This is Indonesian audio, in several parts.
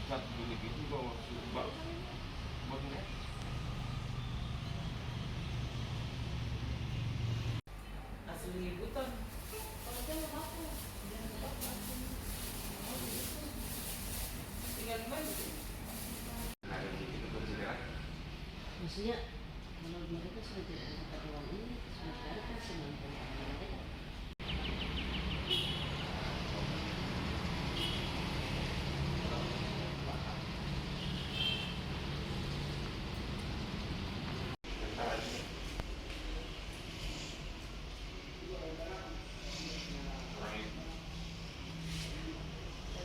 Kat bunyi gitu bawa bak bagunya. Asli liputan. Tinggal kembali. Ada di situ tuh sini lah. Maksudnya kalau mereka sudah tidak ada ruang ini, sudah tidak ada kan semampu mereka.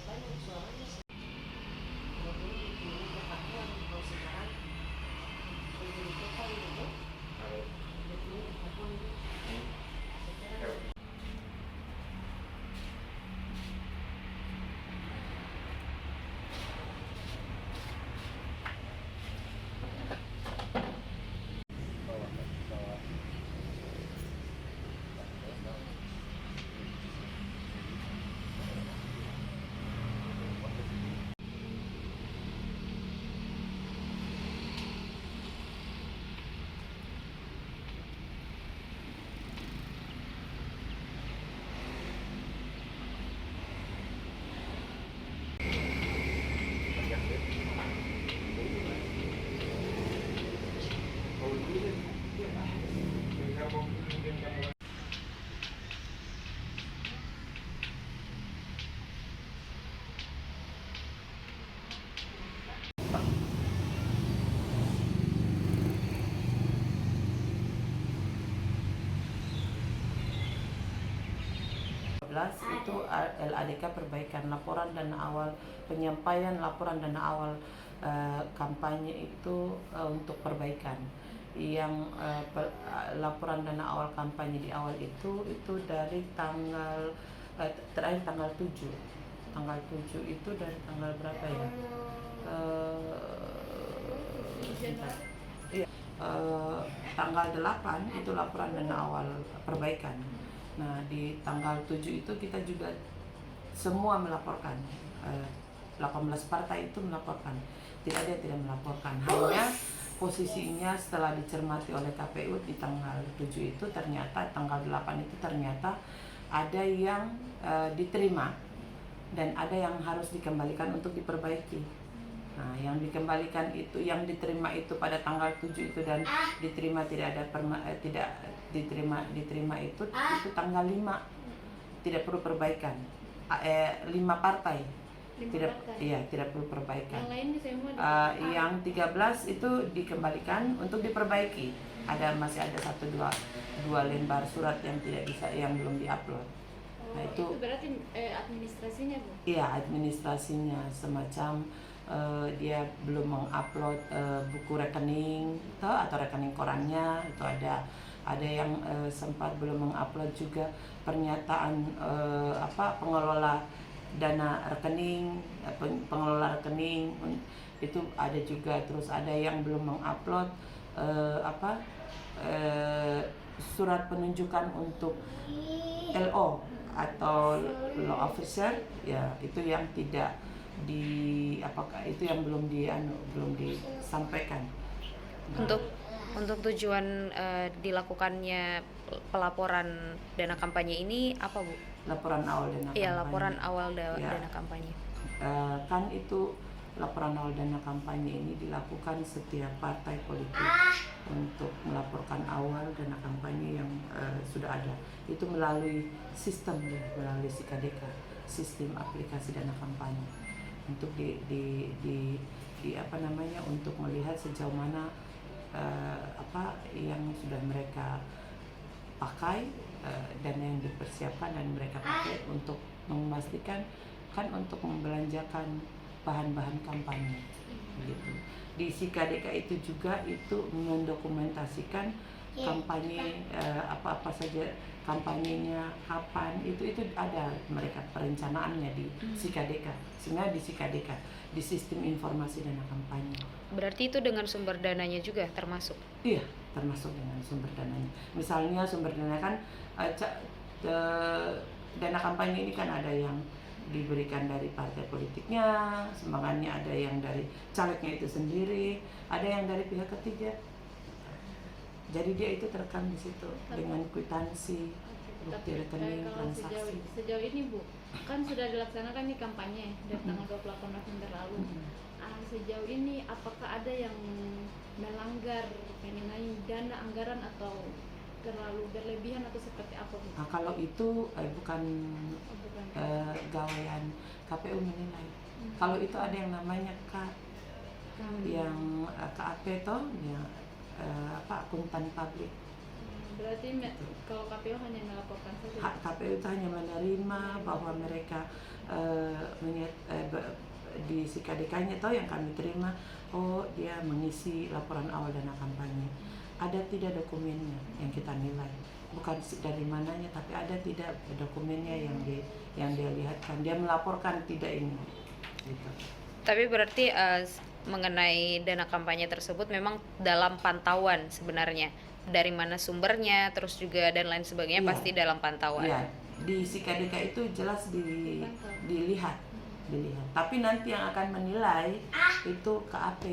Banyak soalnya kalau dulu di Papua kalau sekarang menjadi total itu betul Papua itu sekarang itu LADK perbaikan laporan dana awal, penyampaian laporan dana awal kampanye itu untuk perbaikan. Yang laporan dana awal kampanye di awal itu dari tanggal terakhir tanggal 7. Tanggal 7 itu dari tanggal berapa ya? Iya, tanggal 8 itu laporan dana awal perbaikan. Nah, di tanggal 7 itu kita juga semua melaporkan. 18 partai itu melaporkan. Tidak ada yang tidak melaporkan. Hanya posisinya setelah dicermati oleh KPU di tanggal 7 itu ternyata tanggal 8 itu ternyata ada yang diterima dan ada yang harus dikembalikan untuk diperbaiki. Nah, yang dikembalikan itu, yang diterima itu pada tanggal 7 itu dan diterima tidak ada tidak diterima itu tanggal 5 tidak perlu perbaikan. 5 partai tidak perlu perbaikan. Yang lain semua yang 13 itu dikembalikan untuk diperbaiki. Masih ada dua lembar surat yang tidak bisa, yang belum diupload. Nah, itu berarti administrasinya, Bu? Iya, administrasinya semacam dia belum mengupload buku rekening atau rekening korannya, itu ada yang sempat belum mengupload juga pernyataan pengelola dana rekening, pengelola rekening itu ada juga. Terus ada yang belum mengupload surat penunjukan untuk LO atau law officer, ya itu yang tidak itu yang belum disampaikan. Untuk tujuan dilakukannya pelaporan dana kampanye ini apa, Bu? Laporan awal dana kampanye. Iya, laporan awal dana kampanye. Kan itu laporan awal dana kampanye ini dilakukan setiap partai politik untuk melaporkan awal dana kampanye yang sudah ada. Itu melalui sistem, melalui SIKADK, sistem aplikasi dana kampanye. Untuk untuk melihat sejauh mana yang sudah mereka pakai, dana yang dipersiapkan dan mereka pakai untuk memastikan kan untuk membelanjakan bahan-bahan kampanye gitu. Di SIKADK itu juga itu mendokumentasikan kampanye, apa saja kampanyenya, kapan, itu ada mereka perencanaannya di SIKADK. Sebenarnya di SIKADK, di sistem informasi dana kampanye. Berarti itu dengan sumber dananya juga termasuk? Iya, termasuk dengan sumber dananya. Misalnya sumber dana kan dana kampanye ini kan ada yang diberikan dari partai politiknya, sumbangannya ada yang dari calegnya itu sendiri, ada yang dari pihak ketiga. Jadi dia itu terekam di situ dengan kwitansi, bukti rekening, kalau transaksi. sejauh ini Bu, kan sudah dilaksanakan nih kampanye dari tanggal 28 November lalu. Sejauh ini apakah ada yang melanggar mengenai dana anggaran atau terlalu berlebihan atau seperti apa Bu? Nah, kalau itu bukan Oh, bukan. gawean KPU menilai. Kalau itu ada yang namanya yang KAP toh, yang akuntan publik. Berarti kalau KPU hanya melaporkan saja. KPU itu hanya menerima bahwa mereka di SIKADK-nya toh yang kami terima, oh dia mengisi laporan awal dana kampanye. Ada tidak dokumennya yang kita nilai, bukan dari mananya, tapi ada tidak dokumennya yang dia lihatkan, dia melaporkan tidak ini gitu. Tapi berarti mengenai dana kampanye tersebut memang dalam pantauan sebenarnya, dari mana sumbernya, terus juga dan lain sebagainya. Iya. Pasti dalam pantauan. Iya, di SIKADK itu jelas dilihat. Tapi nanti yang akan menilai itu KAP.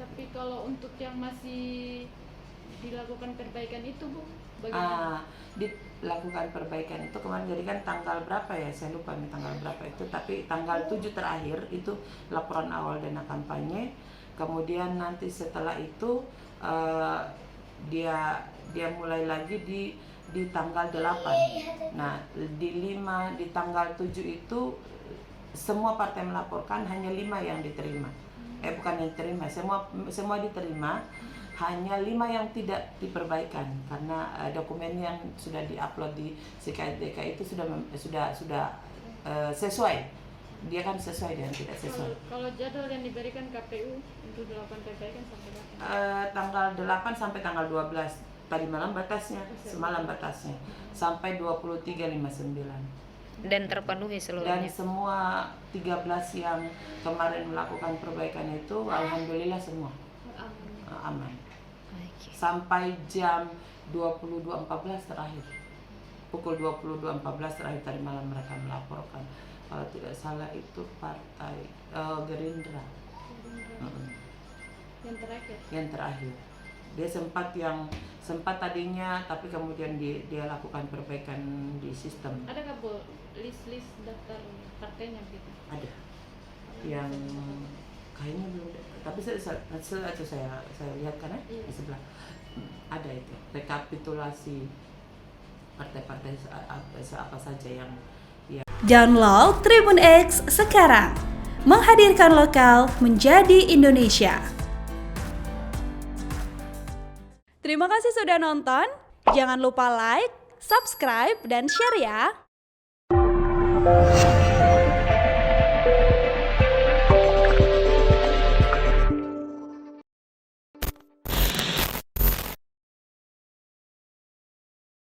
Tapi kalau untuk yang masih dilakukan perbaikan itu Bu, bagaimana? Dilakukan perbaikan itu kemarin, jadi kan tanggal berapa ya, saya lupa nih tanggal berapa itu, tapi tanggal 7 terakhir itu laporan awal dana kampanye. Kemudian nanti setelah itu dia mulai lagi di tanggal 8. Nah, di tanggal 7 itu semua partai melaporkan, hanya 5 yang diterima. Bukan yang diterima, semua diterima, hanya 5 yang tidak diperbaikan karena dokumen yang sudah diupload di SIKADK itu sudah sesuai. Dia kan sesuai dan tidak sesuai. Kalau jadwal yang diberikan KPU untuk dilakukan perbaikan sampai kapan? Tanggal 8 sampai tanggal 12. Tadi malam batasnya, semalam batasnya. Sampai 23.59. Dan terpenuhi Dan seluruhnya. semua 13 yang kemarin melakukan perbaikan itu alhamdulillah semua aman. Oke. Sampai jam 22.14 terakhir. Pukul 22.14 terakhir tadi malam mereka melaporkan. Kalau tidak salah itu partai Gerindra. Yang terakhir. Dia sempat tadinya, tapi kemudian dia lakukan perbaikan di sistem. Adakah Bu list daftar partainya gitu? Ada yang kayaknya belum, tapi saya lihat kan di sebelah ada itu rekapitulasi partai-partai apa saja yang Download Tribun X sekarang, menghadirkan lokal menjadi Indonesia. Terima kasih sudah nonton. Jangan lupa like, subscribe, dan share ya.